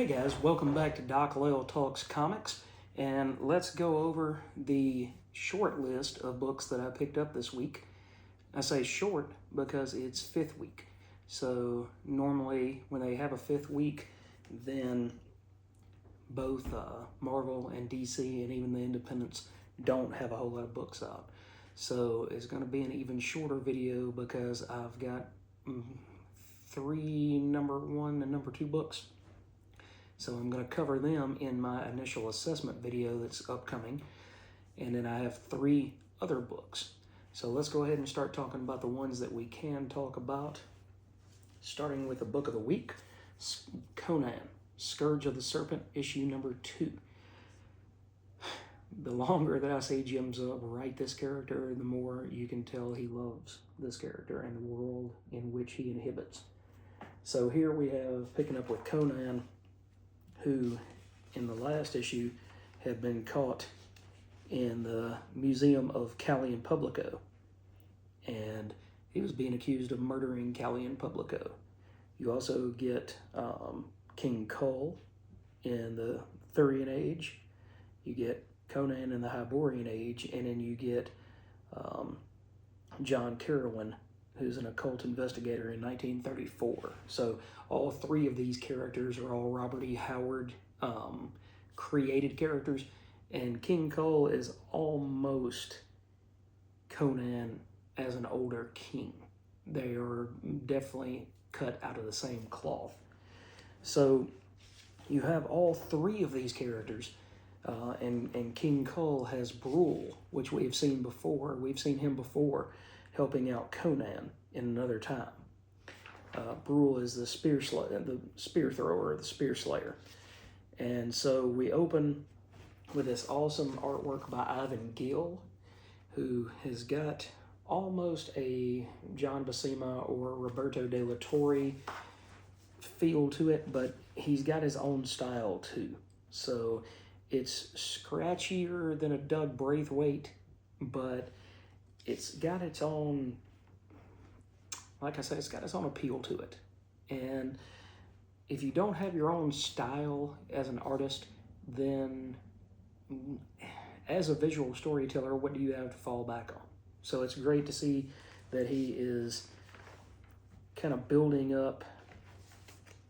Hey guys, welcome back to Doc Lyle Talks Comics, and let's go over the short list of books that I picked up this week. I say short because it's fifth week. So normally when they have a fifth week, then both Marvel and DC and even the independents don't have a whole lot of books out. So it's going to be an even shorter video because I've got three number one and number two books. So I'm going to cover them in my initial assessment video that's upcoming. And then I have three other books. So let's go ahead and start talking about the ones that we can talk about. Starting with the book of the week, Conan, Scourge of the Serpent, issue number 2. The longer that I see Jim Zub write this character, the more you can tell he loves this character and the world in which he inhabits. So here we have, picking up with Conan, who in the last issue had been caught in the Museum of Callian Publico, and he was being accused of murdering Callian Publico. You also get King Cole in the Thurian Age, you get Conan in the Hyborian Age, and then you get John Carowin, who's an occult investigator in 1934. So all three of these characters are all Robert E. Howard created characters, and King Cole is almost Conan as an older king. They are definitely cut out of the same cloth. So you have all three of these characters, and King Cole has Brule, which we have seen before. We've seen him before helping out Conan in another time. Brule is the spear thrower, the spear slayer. And so we open with this awesome artwork by Ivan Gill, who has got almost a John Buscema or Roberto De La Torre feel to it, but he's got his own style too. So it's scratchier than a Doug Braithwaite, but it's got its own, like I said, it's got its own appeal to it. And if you don't have your own style as an artist, then as a visual storyteller, what do you have to fall back on? So it's great to see that he is kind of building up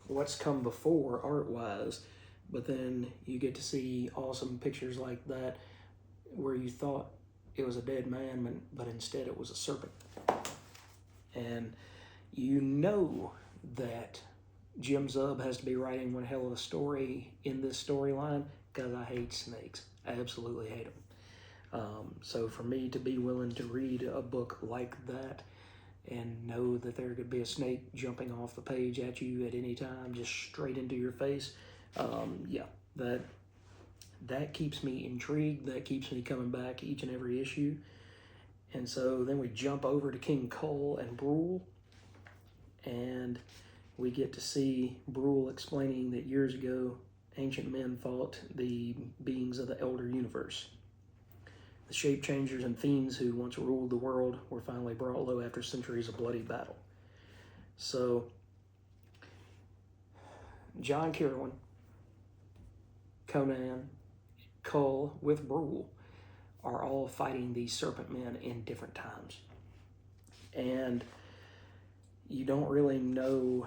what's come before art-wise, but then you get to see awesome pictures like that where you thought it was a dead man, but instead it was a serpent. And you know that Jim Zub has to be writing one hell of a story in this storyline, because I hate snakes. I absolutely hate them. So for me to be willing to read a book like that and know that there could be a snake jumping off the page at you at any time, just straight into your face, yeah, that keeps me intrigued. That keeps me coming back each and every issue. And so then we jump over to King Cole and Brule, and we get to see Brule explaining that years ago, ancient men fought the beings of the Elder Universe. The shape changers and fiends who once ruled the world were finally brought low after centuries of bloody battle. So John Carowin, Conan, Cole with Brule are all fighting these serpent men in different times. And you don't really know,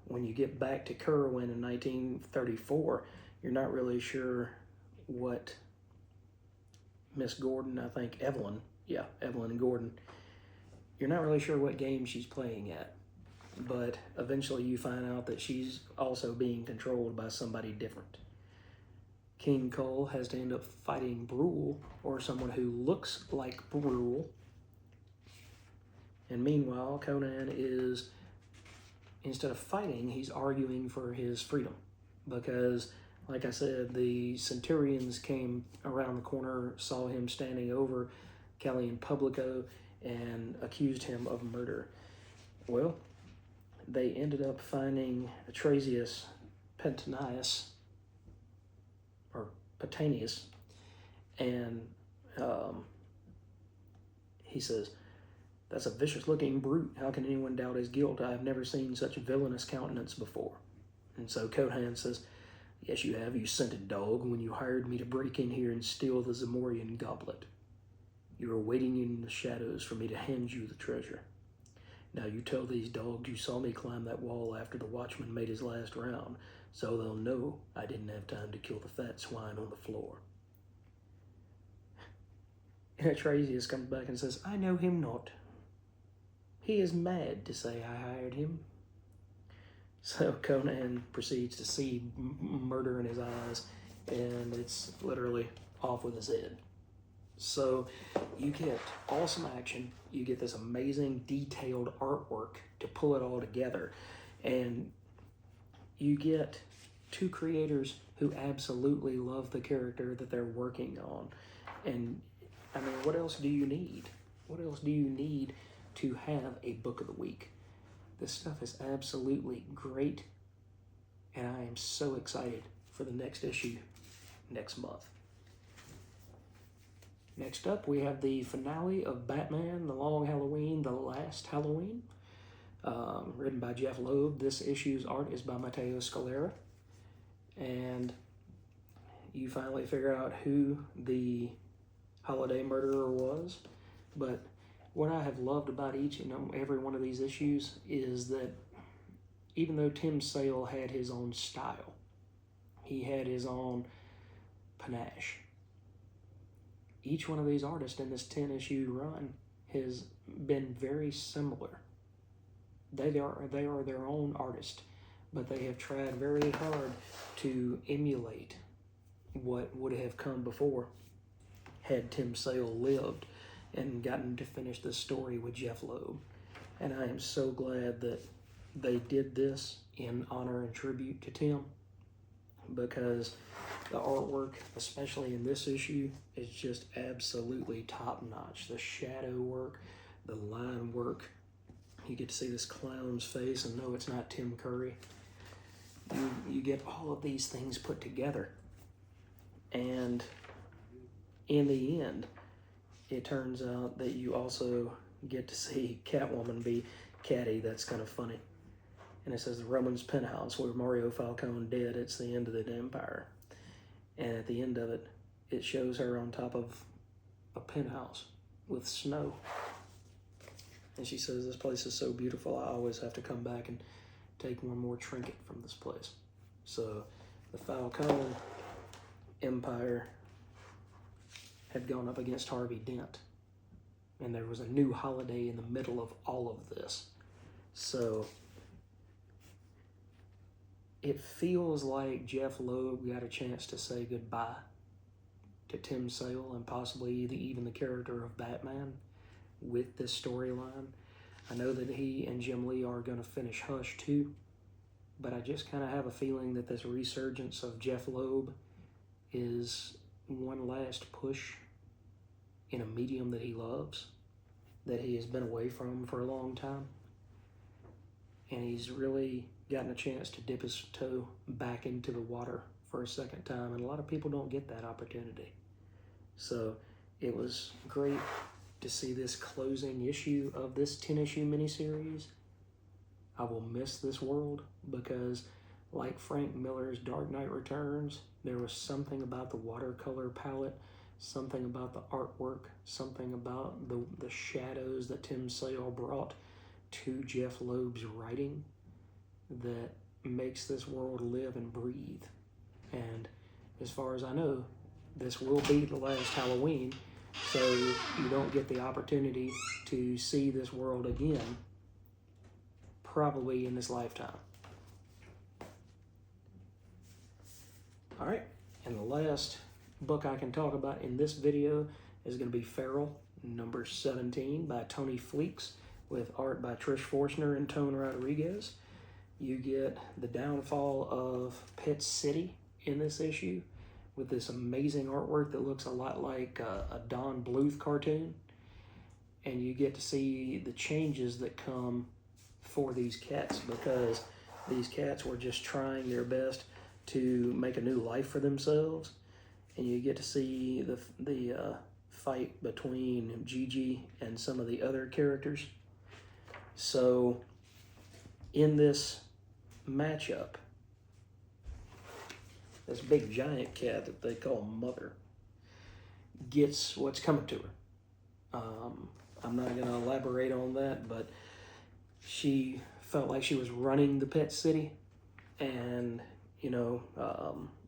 when you get back to Carowin in 1934, you're not really sure what Miss Gordon, I think Evelyn Gordon, you're not really sure what game she's playing at. But eventually you find out that she's also being controlled by somebody different. King Cole has to end up fighting Brule, or someone who looks like Brule. And meanwhile, Conan is, instead of fighting, he's arguing for his freedom. Because, like I said, the Centurions came around the corner, saw him standing over Callian Publico, and accused him of murder. Well, they ended up finding Atrasius Pentanius, or Petanius, and he says, "That's a vicious-looking brute. How can anyone doubt his guilt? I have never seen such a villainous countenance before." And so Conan says, Yes, you have, you scented dog, when you hired me to break in here and steal the Zamorian goblet. You were waiting in the shadows for me to hand you the treasure. Now you tell these dogs you saw me climb that wall after the watchman made his last round, so they'll know I didn't have time to kill the fat swine on the floor. And Atreus comes back and says, I know him not. He is mad to say I hired him. So Conan proceeds to see murder in his eyes, and it's literally off with his head. So you get awesome action, you get this amazing detailed artwork to pull it all together, and you get two creators who absolutely love the character that they're working on. And I mean, what else do you need? What else do you need to have a book of the week? This stuff is absolutely great, and I am so excited for the next issue next month. Next up, we have the finale of Batman, The Long Halloween, The Last Halloween, written by Jeff Loeb. This issue's art is by Matteo Scalera, and you finally figure out who the holiday murderer was. But what I have loved about each and every one of these issues is that even though Tim Sale had his own style, he had his own panache. Each one of these artists in this 10-issue run has been very similar. They are their own artist, but they have tried very hard to emulate what would have come before had Tim Sale lived and gotten to finish this story with Jeff Loeb. And I am so glad that they did this in honor and tribute to Tim, because the artwork, especially in this issue, is just absolutely top-notch. The shadow work, the line work. You get to see this clown's face and know it's not Tim Curry. You get all of these things put together. And in the end, it turns out that you also get to see Catwoman be catty. That's kind of funny. And it says the Roman's penthouse where Mario Falcone dead. It's the end of the empire. And at the end of it, it shows her on top of a penthouse with snow. And she says, this place is so beautiful, I always have to come back and take one more trinket from this place. So the Falcone empire had gone up against Harvey Dent. And there was a new holiday in the middle of all of this. So it feels like Jeff Loeb got a chance to say goodbye to Tim Sale and possibly even the character of Batman with this storyline. I know that he and Jim Lee are going to finish Hush too, but I just kind of have a feeling that this resurgence of Jeff Loeb is one last push in a medium that he loves, that he has been away from for a long time. And he's really gotten a chance to dip his toe back into the water for a second time, and a lot of people don't get that opportunity. So it was great to see this closing issue of this 10-issue miniseries. I will miss this world because, like Frank Miller's Dark Knight Returns, there was something about the watercolor palette, something about the artwork, something about the shadows that Tim Sale brought to Jeff Loeb's writing that makes this world live and breathe. And as far as I know, this will be the last Halloween, so you don't get the opportunity to see this world again, probably in this lifetime. All right, and the last book I can talk about in this video is going to be Feral, number 17 by Tony Fleeks, with art by Trish Forstner and Tone Rodriguez. You get the downfall of Pet City in this issue with this amazing artwork that looks a lot like a Don Bluth cartoon. And you get to see the changes that come for these cats, because these cats were just trying their best to make a new life for themselves. And you get to see the fight between Gigi and some of the other characters. So in this matchup, this big giant cat that they call Mother, gets what's coming to her. I'm not going to elaborate on that, but she felt like she was running the pet city, and, you know,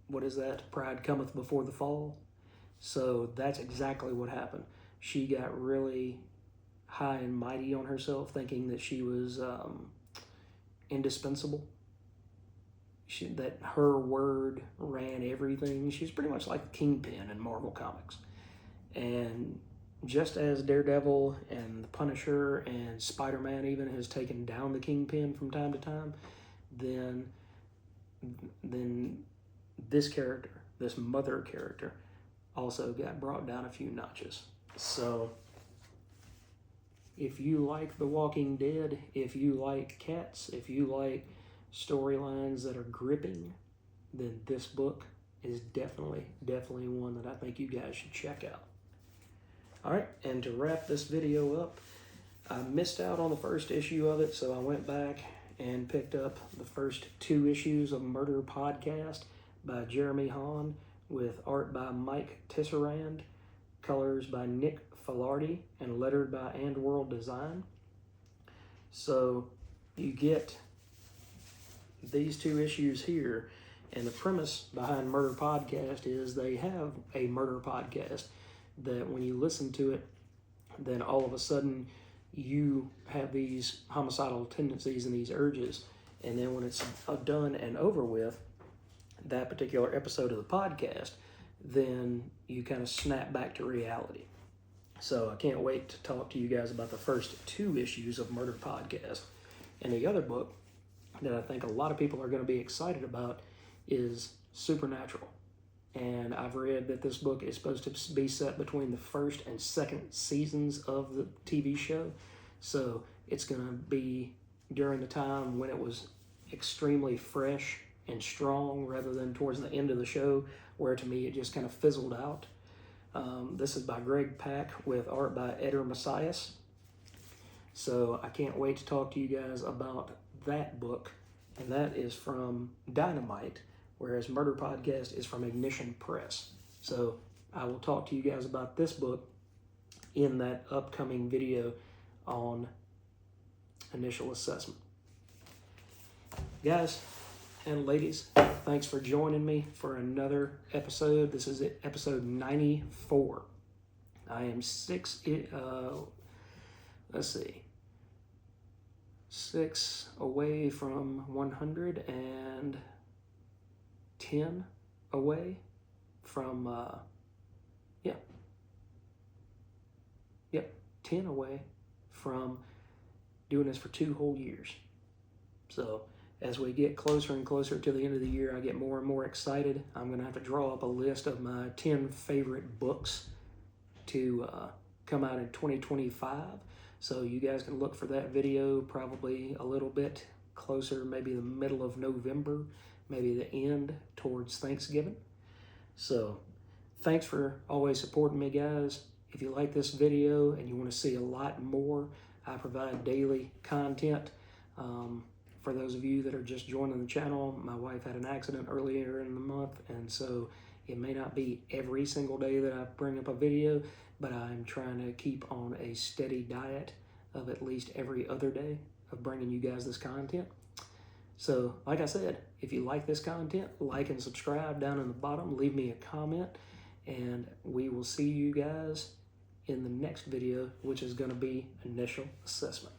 what is that? Pride cometh before the fall. So that's exactly what happened. She got really high and mighty on herself, thinking that she was indispensable. That her word ran everything. She's pretty much like the Kingpin in Marvel Comics. And just as Daredevil and the Punisher and Spider-Man even has taken down the Kingpin from time to time, then this character, this Mother character, also got brought down a few notches. So if you like The Walking Dead, if you like cats, if you like storylines that are gripping, then this book is definitely one that I think you guys should check out. All right, and to wrap this video up, I missed out on the first issue of it, so I went back and picked up the first 2 issues of Murder Podcast by Jeremy Hahn, with art by Mike Tisserand, colors by Nick Filardi, and lettered by And World Design. So you get these 2 issues here, and the premise behind Murder Podcast is they have a murder podcast that when you listen to it, then all of a sudden you have these homicidal tendencies and these urges, and then when it's done and over with, that particular episode of the podcast, then you kind of snap back to reality. So I can't wait to talk to you guys about the first 2 issues of Murder Podcast. And the other book that I think a lot of people are going to be excited about is Supernatural. And I've read that this book is supposed to be set between the first and second seasons of the TV show. So it's going to be during the time when it was extremely fresh and strong, rather than towards the end of the show, where to me it just kind of fizzled out. This is by Greg Pak with art by Eder Messias. So I can't wait to talk to you guys about that book. And that is from Dynamite, whereas Murder Podcast is from Ignition Press. So I will talk to you guys about this book in that upcoming video on initial assessment. Guys and ladies, thanks for joining me for another episode. This is episode 94. I am 6 away from 110 away from 10 away from doing this for 2 whole years. So as we get closer and closer to the end of the year, I get more and more excited. I'm going to have to draw up a list of my 10 favorite books to come out in 2025. So you guys can look for that video probably a little bit closer, maybe the middle of November, maybe the end towards Thanksgiving. So thanks for always supporting me, guys. If you like this video and you want to see a lot more, I provide daily content. For those of you that are just joining the channel, my wife had an accident earlier in the month, and so it may not be every single day that I bring up a video, but I'm trying to keep on a steady diet of at least every other day of bringing you guys this content. So, like I said, if you like this content, like and subscribe down in the bottom, leave me a comment, and we will see you guys in the next video, which is going to be initial assessment.